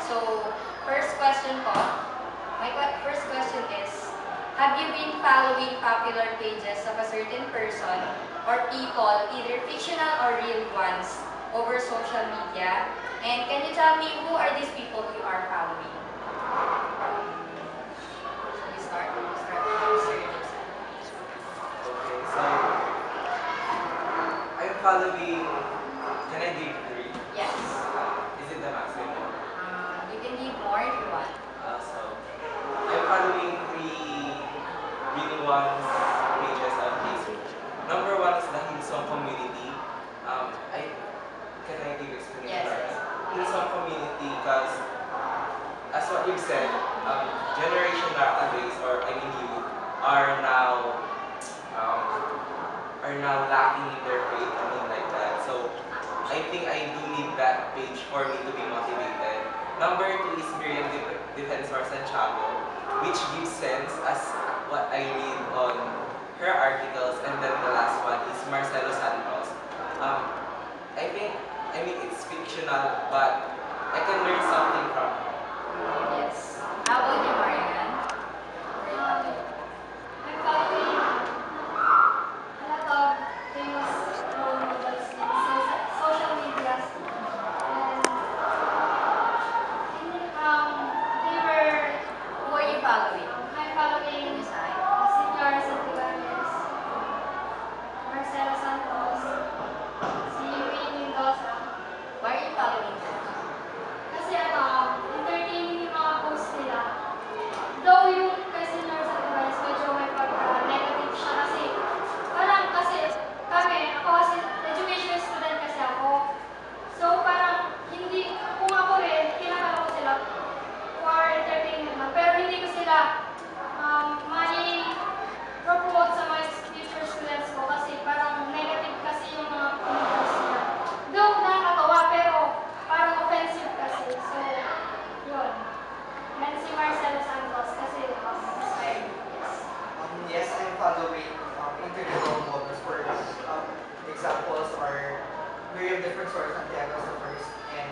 So, first question po. First question is, have you been following popular pages of a certain person or people, either fictional or real ones, over social media? And can you tell me who are these people you are following? Shall we start? Start with Sir Joseph. Okay, so I'm following. Can I give three? Yes. Is it the maximum? You can give more if you want. So I'm following three real ones pages on Facebook. Number one is the Hillsong community. I can I give explanation? Yes, Right? yes. Hillsong community, because as what you said, generation nowadays, or I mean youth, are now um, lacking in their faith, I mean like that. So I think I do need that page for me to be motivated. Number two is Miriam Defensor Santiago, which gives sense as what I read on her articles. And then the last one is Marcelo Santos. Um, I mean it's fictional, but I can learn something from her. Yes. How about you, Marian? I'm following a lot of famous role models in social media. And they were, Who are you following? I'm following Side. Senora Santibanez, Marcelo Santos, si Wayne Mendoza. Why are you following them? Kasi entertaining yung mga posts nila. Though yung kay Senora Santibanez, medyo may pagka-negative siya kasi parang kasi ako kasi education student kasi ako. So parang hindi, kung ako rin, kinakala ko sila for entertainment lang. Pero hindi ko sila may promote sa mga future students ko kasi parang negative kasi yung mga posts nila. Though nakakatawa pero parang offensive kasi. So, yun. And si Marcelo Santos kasi inspired. Yes, I'm following individual models for examples are Miriam Defensor Santiago is the first, and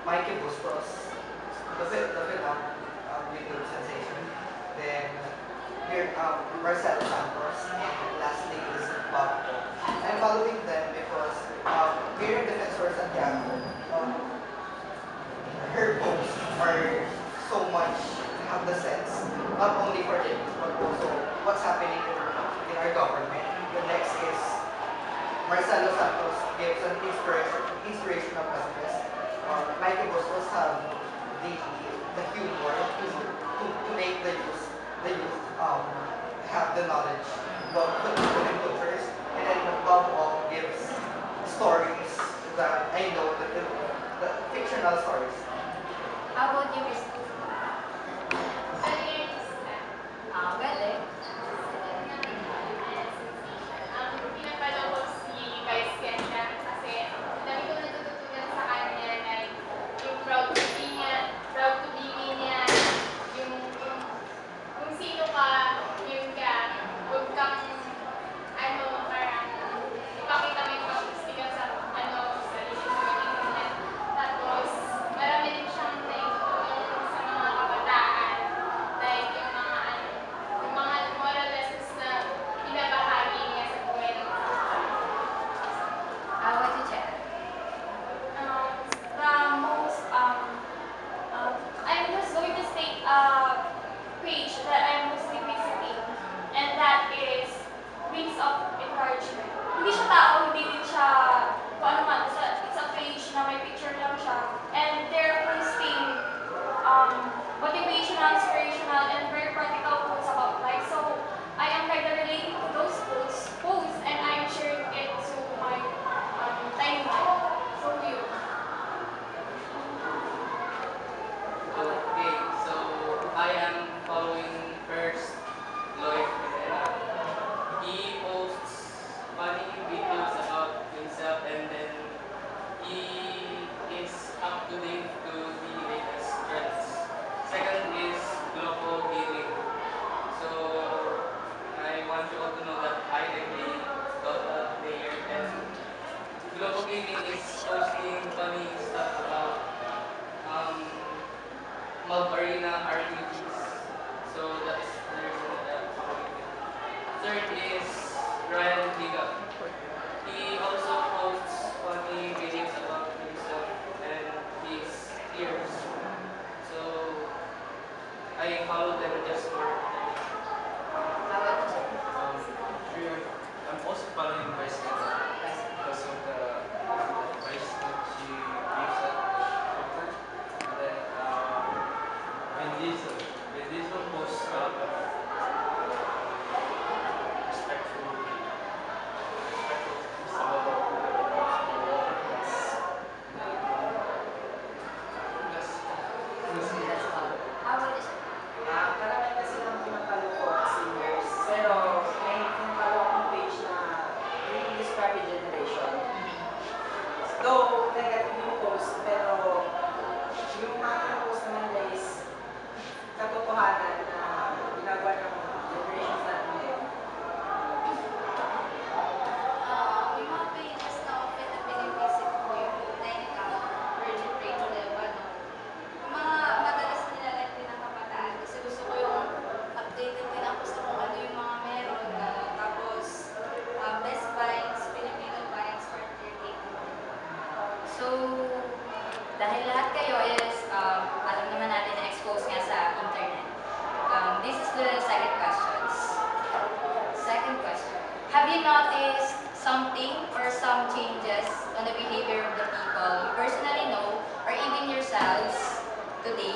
Mikey Bustos, the film YouTube sensation. Then here Marcelo Santos, and lastly is Bob Ko. I'm following them because Miriam Defensor Santiago, her posts are so much have the sense, not only for them, but also what's happening in our government. The next is Marcelo Santos gives an inspirational messages. Mikey Bustos have the humor to make the youth have the knowledge about the different cultures, and then above all gives stories that I know the fictional stories. How about you, Miss? Galing. Galing. Pinapalo ko si Vice Ganda kasi dami ko natututunan sa kanya na yung proud to be niya, kung sino ka, yun ka, huwag kang parang ipakita mo yung pag-stick sa sarili mo, ganyan. Tapos, marami third is Ryan Liga. He also posts funny videos about himself and his peers. So I follow them just for entertainment. How about you? I'm also following Vice Ganda because of the advice that she gives at Twitter. And then when Diesel posts a lot of respectful things about the world. That's all. How about you? Karami kasi ng pinapalo ko seniors, pero may pinapalo akong page na really Discovery Generation. Though, negative yung post, pero yung mga pinapost naman nila is katotohanan na ginagawa ng generations natin ngayon. May mga pages na open na binivisit ko yung Technical, Virgin Rachel Levano. Yung mga madalas nilalike din ng kabataan kasi gusto ko yung updated din ako sa kung ano yung mga meron. Tapos, Best Finds, Filipino Finds for Entertainment. So, dahil lahat kayo is, alam naman natin na expose nga sa internet. This is the second questions. Second question. Have you noticed something or some changes on the behavior of the people you personally know or even yourselves today?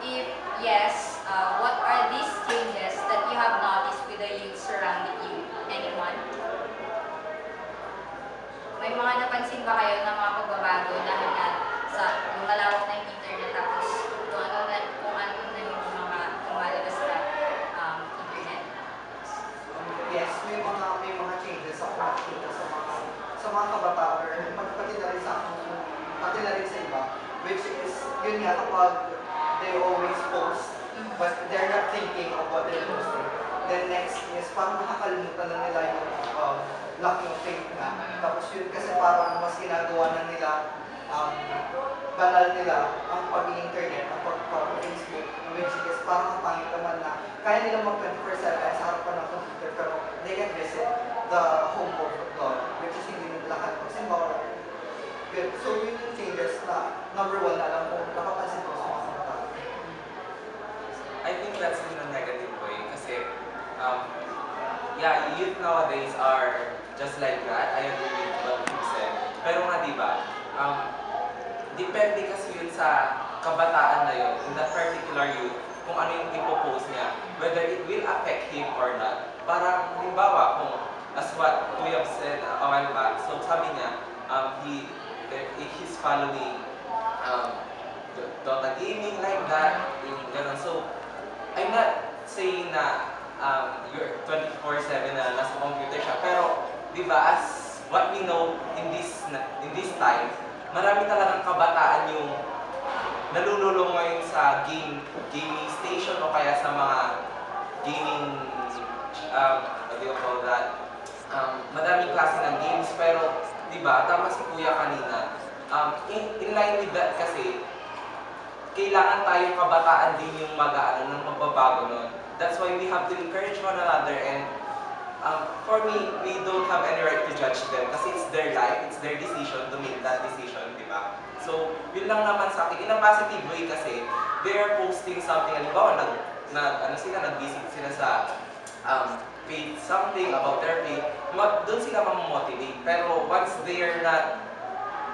If yes, what are these changes that you have noticed with the youth surrounding you? Anyone? May mga napansin ba kayo ng mga pagbabago dahil nga sa lumalawak na yung internet tapos kung ano na yung mga lumalabas na internet? Yes, may mga changes ako nakikita sa mga kabataan or pati na rin sa akin, pati na rin sa iba, which is yun nga kapag they always post but they're not thinking of what they're posting. Then next is parang nakakalimutan na nila yung lack of faith nga. Tapos yun kasi parang mas ginagawa na nila banal nila ang pag-internet, ang pag-Facebook, which is parang ang pangit naman na kaya nila mag 24/7 sa harapan ng computer pero they can visit the home of God, which is hindi nila lahat magsimba or good. So yun yung changes na number one na alam ko, napapansin ko sa mga kabataan. I think that's in a negative way kasi yeah, youth nowadays are just like that. I agree with what you said. Pero nga diba, depende kasi yun sa kabataan na yun, in that particular youth, kung ano yung ipopost niya, whether it will affect him or not. Parang, halimbawa, kung as what Kuya said a while back, so sabi niya, he's following Dota gaming like that, yung ganun. So, I'm not saying na you're 24/7 na nasa computer siya, pero di ba as what we know in this time, marami talagang kabataan yung nalululong ngayon sa gaming station o kaya sa mga gaming what do you call that? Madaming klase ng games, pero di ba tama si Kuya kanina. In line with that kasi kailangan tayong kabataan din yung mag-aano ng magbabago nun. That's why we have to encourage one another and for me, we don't have any right to judge them kasi it's their life, it's their decision to make that decision, di ba? So, yun lang naman sa akin. In a positive way kasi, they are posting something, halimbawa, nag-visit sila sa faith, something about their faith, doon sila mamomotivate. Pero once they are not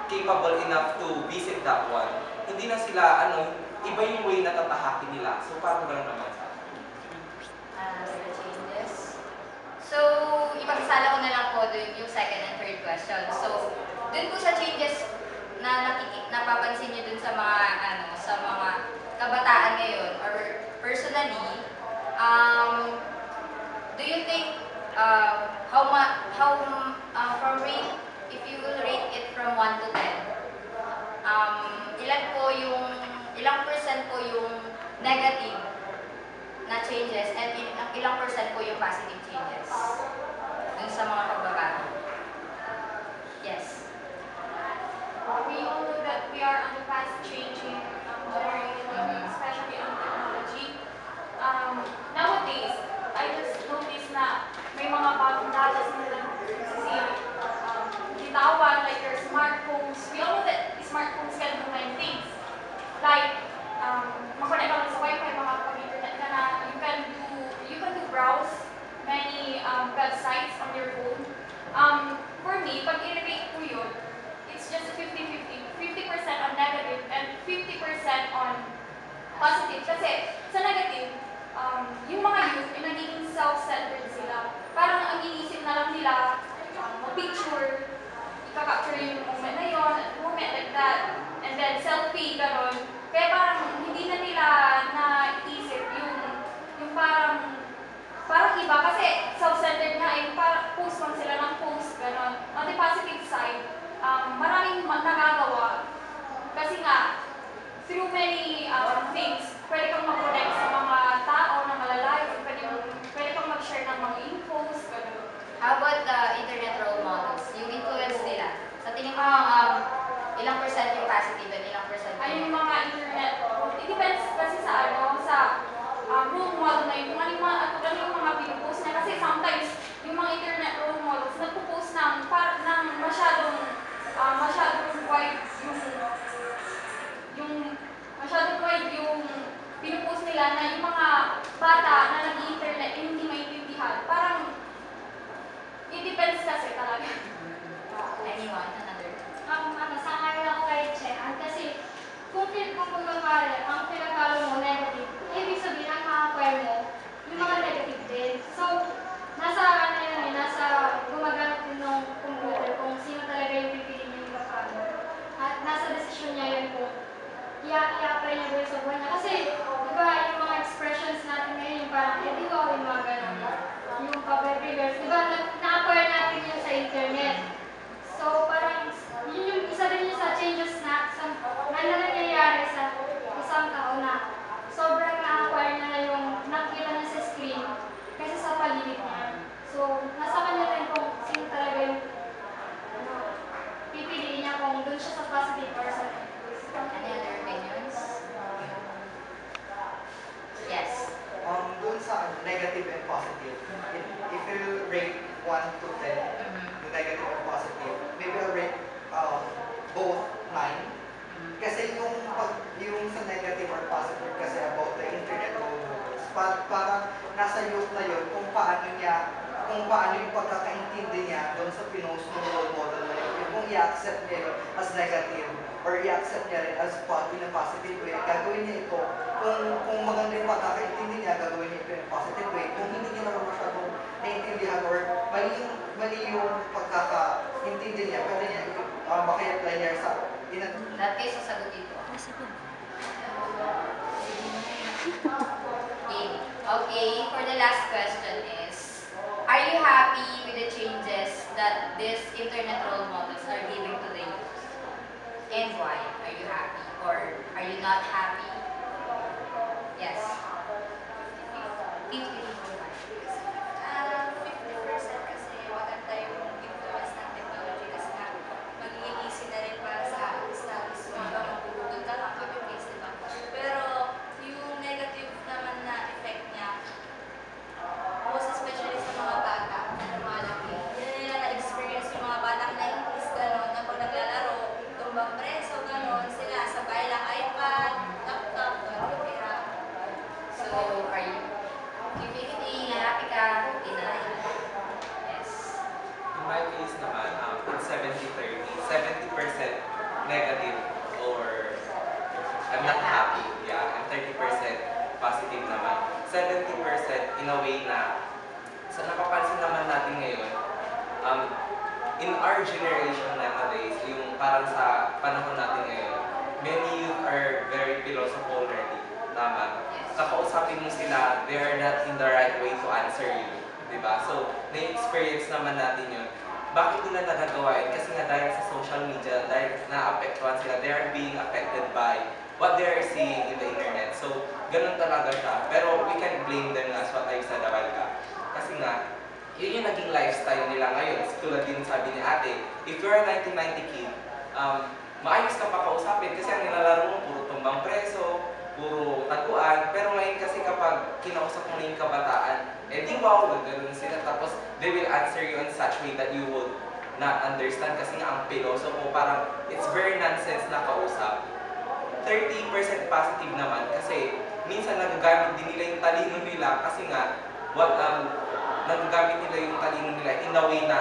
capable enough to visit that one, hindi na sila, iba yung way na tatahakin nila. So, parang gano'n naman sa akin. The changes. So, ipagsasala ko na lang po dun yung second and third question. So, dun po sa changes na napapansin niyo dun sa mga kabataan ngayon or personally, do you think from rate, if you will rate it from 1 to 10, ilang percent po yung negative na changes and ilang percent po yung positive changes dun sa mga pagbabago? Yes. We all know that we are on the fast-changing generation, especially on technology. Nowadays, I positive. Kasi sa negative, yung mga youth ay nagiging self-centered sila. Parang ang inisip na lang nila, mag-picture, ika-capture yung moment na yun, moment like that, and then selfie, gano'n. Kaya parang hindi na nila naisip yung parang iba kasi self-centered nga eh, parang post lang sila ng post, gano'n. On the positive side, maraming nagagawa kasi nga, through many things, pwede kang mag-connect sa mga tao na malalayo, pwede kang mag-share ng mga infos, gano'n. How about the internet role models? Yung influence nila. Sa tingin mo, ilang percent yung positive and ilang percent Ay, yung yung mga internet, it depends kasi sa role model na yun, ano yung mga pinupost niya. Kasi sometimes, yung mga internet role models, nagpo-post ng masyadong wide masyadong wide yung pinupost nila na yung mga bata na nag-internet hindi maintindihan. Parang, it depends kasi talaga. anyone, another? Sangayon ako kay Chehan kasi kung kumagmamari, ang pinag-follow mo negative, ibig sabihin ang ma-acquire mo yung mga negative din. So, nasa gumagamit din ng computer kung sino talaga yung pipili niya yung papano. At nasa desisyon niya yun kung i-apply niya ba yun sa buhay niya. Kasi, di ba, yung mga expressions natin ngayon, yung parang, di ba, yung mga ganun. Yung public figures, di ba, na-acquire natin yun sa internet. So, parang, yun yung isa din yung sa changes na nangyayari sa isang tao na sobrang na-acquire niya na yung nakita niya sa screen kasi sa paligid niya. So, nasa kanya rin kung sino talaga yung pipiliin niya kung doon siya sa positive or sa negative. Any other opinions? Yes. Doon sa negative and positive, if you rate 1 to 10, the negative and positive, maybe I'll rate both 9. Kasi yung sa negative or positive kasi about the internet role models, parang nasa youth na yun kung paano yung pagkakaintindi niya doon sa pinost ng role model na yun. Kung i-accept niya yun as negative or i-accept niya rin as in a positive way, gagawin niya ito. Kung maganda yung pagkakaintindi niya, gagawin niya ito in a positive way. Kung hindi niya naman masyadong naiintindihan or mali yung pagkakaintindi niya, pwede niya maki-apply niya sa That case, sasagutin ko. Okay, for the last question is, are you happy with the changes that these internet role models are giving to the youth? And why? Are you happy or are you not happy? Yes. 50 50% kasi maganda yung influence ng technology kasi nga magiging easy na rin para sa studies mo. Mag-google ka lang, copy-paste, diba? Pero yung negative naman na effect niya, most especially sa mga bata na lumalaki, hindi nila na-experience yung mga batang 90s, gano'n, na pag naglalaro, tumbang preso, gano'n, sila sabay lang iPad, laptop, gano'n, kaya. So, are you 50-50, happy ka, deny? Yes. In my case naman, it's 70-30. 70% negative or I'm not happy. Yeah, and 30% positive naman. 70% in a way na sa napapansin naman natin ngayon, in our generation nowadays, yung parang sa panahon natin ngayon, many youth are very philosophical already. Tama. Kakausapin mo sila, they are not in the right way to answer you. Diba? So, na-experience naman natin yun. Bakit nila nagagawa yun? Kasi nga dahil sa social media, dahil na-apektuhan sila, they are being affected by what they are seeing in the internet. So, ganun talaga siya. Pero we can blame them as what I said a while ago. Kasi nga, yun yung naging lifestyle nila ngayon. Tulad din sabi ni ate, if you're a 1990 kid, maayos ka pa kausapin kasi ang nilalaro mo, puro tumbang preso, puro taguan. Pero ngayon kasi kapag kinausap mo na yung kabataan, eh di wow, gano'n sila. Tapos they will answer you in such way that you would not understand kasi nga ang piloso mo parang it's very nonsense na kausap. 30% positive naman kasi minsan nagagamit din nila yung talino nila kasi nga nagagamit nila yung talino nila in a way na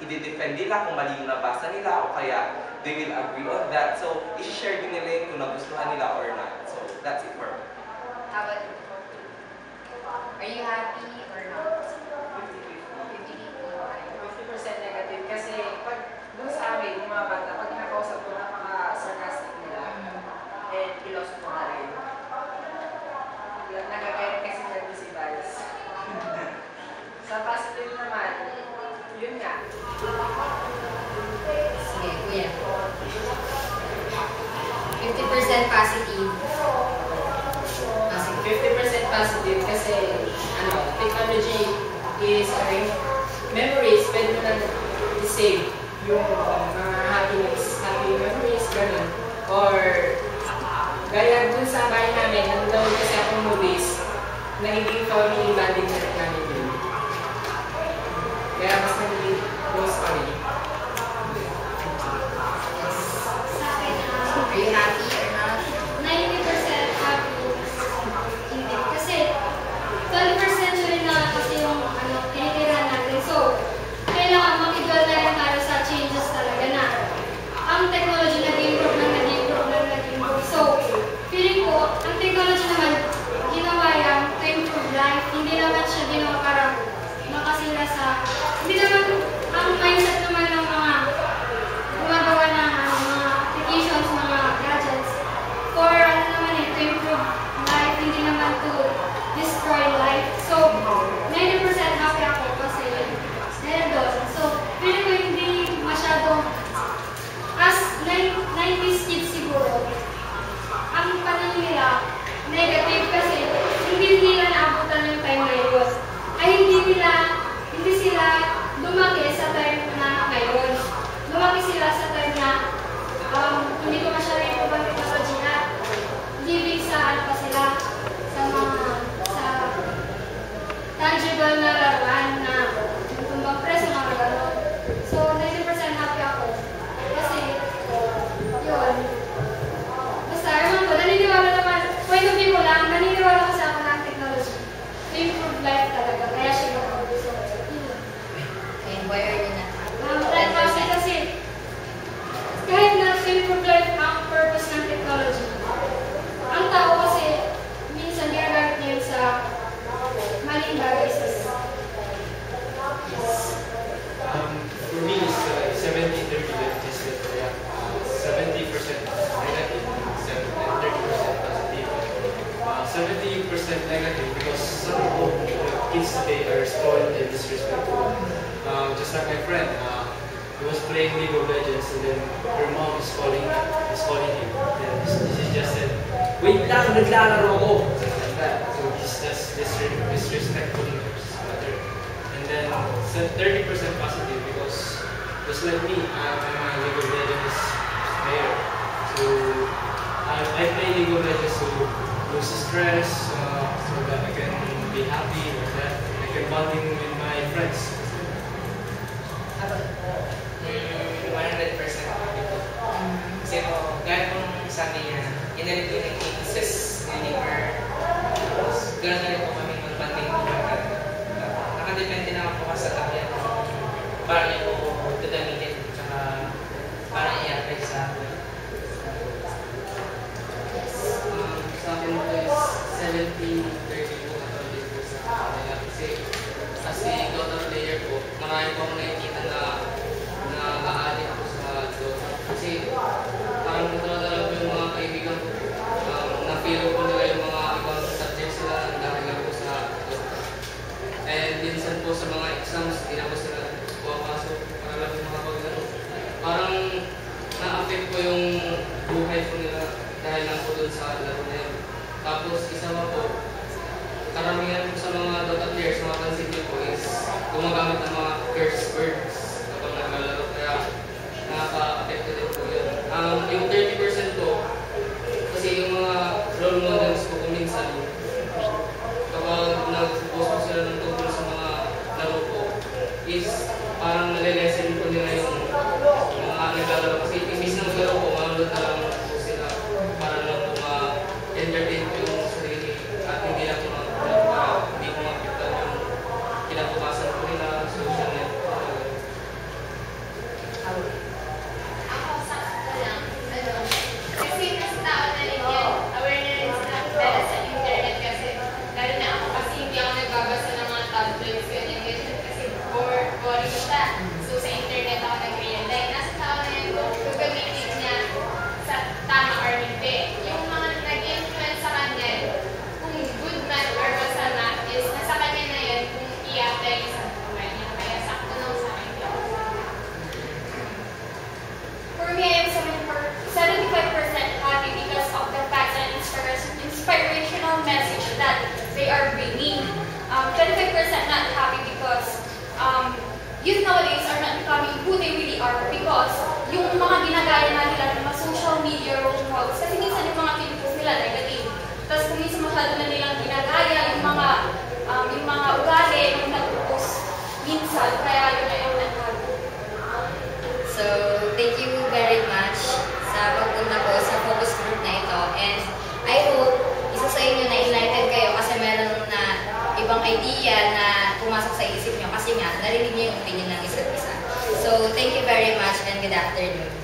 i-defend nila kung mali yung nabasa nila o kaya they will agree on that. So, i-share din nila yung kung nagustuhan nila or not. So, that's it for me. How about you? Are you happy or not? 50-50. 50-50. 50% negative kasi pag dun sa amin, yung mga bata, pag nakausap ko, napaka-sarcastic nila. And ilos ko na rin. Nagagalit kasi nandun si Vice. Sa positive naman, yun nga. Sige, kuya. 50% positive. Positive. 50% positive kasi technology is memories, pwede mo na i-save yung happy memories, ganun. Or gaya dun sa bahay namin, nanonood kasi akong movies na hindi family bonding na namin yun. Kaya mas nagiging close kami. Sa akin, Are you happy or not? 90% happy. Hindi. Kasi 12% siya rin na kasi yung tinitirahan natin. So, kailangan makidwell na rin tayo sa changes talaga na ang technology nag-improve. So, feeling ko, ang technology naman, ginawa yan to improve life. Hindi naman siya ginawa para makasira sa... Hindi naman ang mindset naman ng mga gumagawa ng mga applications, mga gadgets. For to improve life, hindi naman to destroy life. So, 90% happy ako kasi dahil doon. So, feeling ko hindi masyado as 90s kids siguro, ang paningin nila negative kasi hindi nila naabutan yung time na yun. Ay hindi sila lumaki sa time na ngayon. Lumaki sila sa time na hindi ko masyado yung ibang technology na living sa pa sila sa tangible na laruan na tumbang preso mga gano'n. So, 90% happy ako. Kasi, yun. Basta, ewan ko, naniniwala naman, point of view ko lang, naniniwala ko sa ako ng technology. To improve life talaga, kaya siya gano'n. So, yun. And why are you not Right kasi, kahit na to improve life ang purpose ng technology, ang tao kasi, minsan ginagamit niya yun sa maling bagay sa For me, it's 70-30 left is that 70% negative and 30% positive. 70% negative because some of the kids today are spoiled and disrespectful. Just like my friend, he was playing League of Legends and then her mom is calling him. And she just said, "Wait lang, naglalaro ko." Like that. So he's just disrespectful of his mother. And then 30% positive because just like me, I'm a League of Legends player. So I play League of Legends to lose stress, so that I can be happy with that. I can bonding with my friends. 100% happy po. Kasi po, gaya pong sabi niya, inalit ko yung cases na Uniper. Gano'n na rin po kami mag-banding po. Nakadepende na po kasi sa takyan kung paano niyo po gagamitin tsaka paano i-apply sa akin. Sa akin po is 70-30 po katulad po sa kanila. Kasi Dota player po, marami po akong nakikita na aalit po sa Dota. Kasi parang natala po yung mga kaibigan ko. Na-feel po nila yung mga ibang subjects sila dahil lang po sa Dota. And minsan po sa mga exams, hindi na po sila pumapasok para lang yung mga paglaro. Parang na-affect po yung buhay po nila dahil lang po dun sa laro na yun. Tapos isa pa po, karamihan po sa mga Dota players, mga pansin niyo po is gumagamit ng mga curse words kapag naglalaro. Kaya nakaka-affect din po yun. Yung 30% po, kasi yung mga role models po minsan, kapag nag-post po sila ng tungkol sa mga laro po, is parang nalilesen po nila yung mga naglalaro. Kasi imbis na maglaro po, manood na lang po sila para lang po ma-entertain po yung sarili at hindi lang po para hindi po makita yung kinabukasan po nila, social network. Ako, sakto lang. Kasi mas tao na rin yan. Aware na rin sila pumasok sa isip nyo kasi nga, narinig nyo yung opinion ng isa't isa. So, thank you very much and good afternoon.